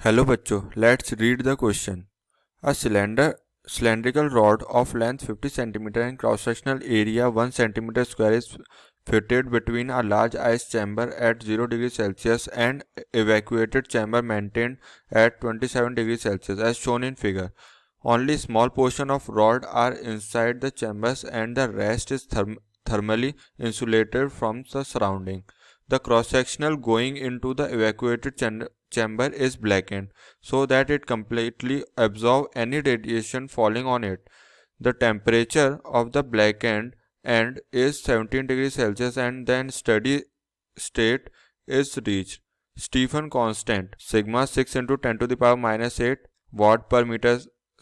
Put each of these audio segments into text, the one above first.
Hello बच्चों, let's read the question. A cylindrical rod of length 50 cm and cross-sectional area 1 cm square is fitted between a large ice chamber at 0 degrees Celsius and evacuated chamber maintained at 27 degrees Celsius as shown in figure. Only small portion of rod are inside the chambers and the rest is thermally insulated from the surrounding. The cross-sectional going into the evacuated chamber is blackened so that it completely absorbs any radiation falling on it. The temperature of the blackened end is 17 degrees Celsius and then steady state is reached. Stephen constant sigma 6 into 10 to the power minus 8 watt per meter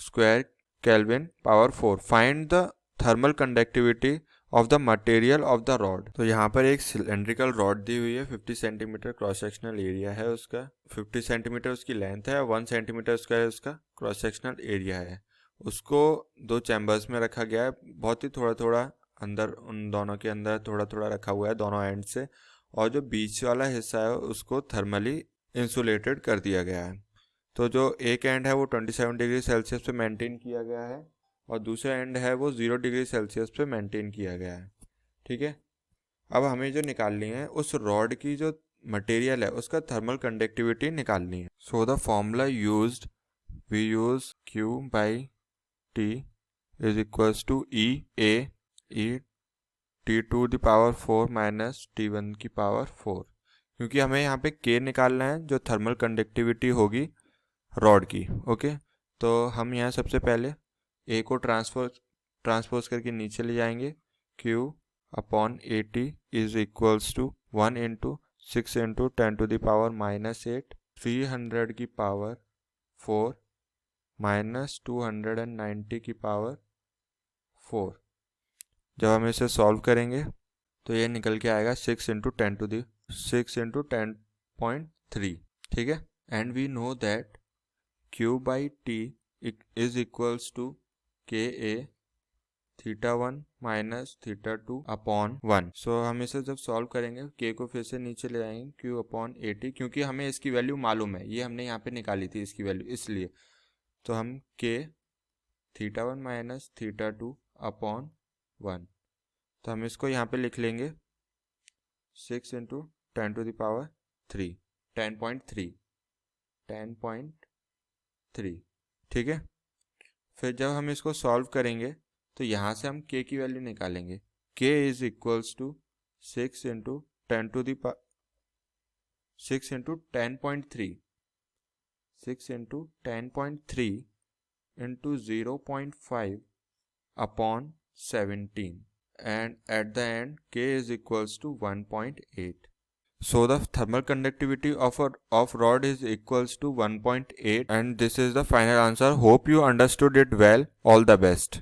square Kelvin power 4. Find the thermal conductivity of the material of the rod. तो यहाँ पर एक cylindrical rod दी हुई है. 50 centimetre cross sectional area है उसका. 50 centimetre उसकी length है. 1 सेंटीमीटर उसका है उसका क्रॉस सेक्शनल एरिया है. उसको दो चैम्बर्स में रखा गया है. बहुत ही थोड़ा थोड़ा अंदर, उन दोनों के अंदर थोड़ा थोड़ा रखा हुआ है दोनों एंड से. और जो बीच वाला हिस्सा है उसको थर्मली इंसुलेटेड कर दिया गया है. तो जो एक एंड है वो 27 डिग्री सेल्सियस पे मेंटेन किया गया है और दूसरा एंड है वो 0 डिग्री सेल्सियस पे मेंटेन किया गया है. ठीक है. अब हमें जो निकालनी है उस रॉड की जो मटेरियल है उसका थर्मल कंडक्टिविटी निकालनी है. So the formula used, we use Q by T is equals to E T to the power 4 minus T1 की पावर 4. क्योंकि हमें यहाँ पे K निकालना है जो थर्मल कंडक्टिविटी होगी रॉड की. ओके. तो हम यहाँ सबसे पहले ए को ट्रांसपोज करके नीचे ले जाएंगे. Q upon 80 is equals to 1 into 6 into 10 to the power minus 8 300 की पावर 4 माइनस 290 की पावर 4. जब हम इसे सॉल्व करेंगे तो ये निकल के आएगा 6 इंटू 10 टू द 6 इंटू 10.3. ठीक है. And we know that Q by T is equals to KA theta 1 minus theta 2 upon 1. So हम इसे जब सॉल्व करेंगे K को फिर से नीचे ले आएंगे Q अपॉन 80, क्योंकि हमें इसकी वैल्यू मालूम है, ये हमने यहाँ पे निकाली थी इसकी वैल्यू, इसलिए तो हम K theta 1 minus theta 2 upon 1. तो हम इसको यहाँ पे लिख लेंगे 6 इंटू 10 टू द पावर 3 10.3. ठीक है. फिर जब हम इसको सॉल्व करेंगे तो यहाँ से हम K की वैल्यू निकालेंगे. K is equals to 6 into 10 to the 6 into 10.3 6 into 10.3 into 0.5 upon 17 and at the end K is equals to 1.8. So the thermal conductivity of rod is equals to 1.8 and this is the final answer. Hope you understood it well. All the best.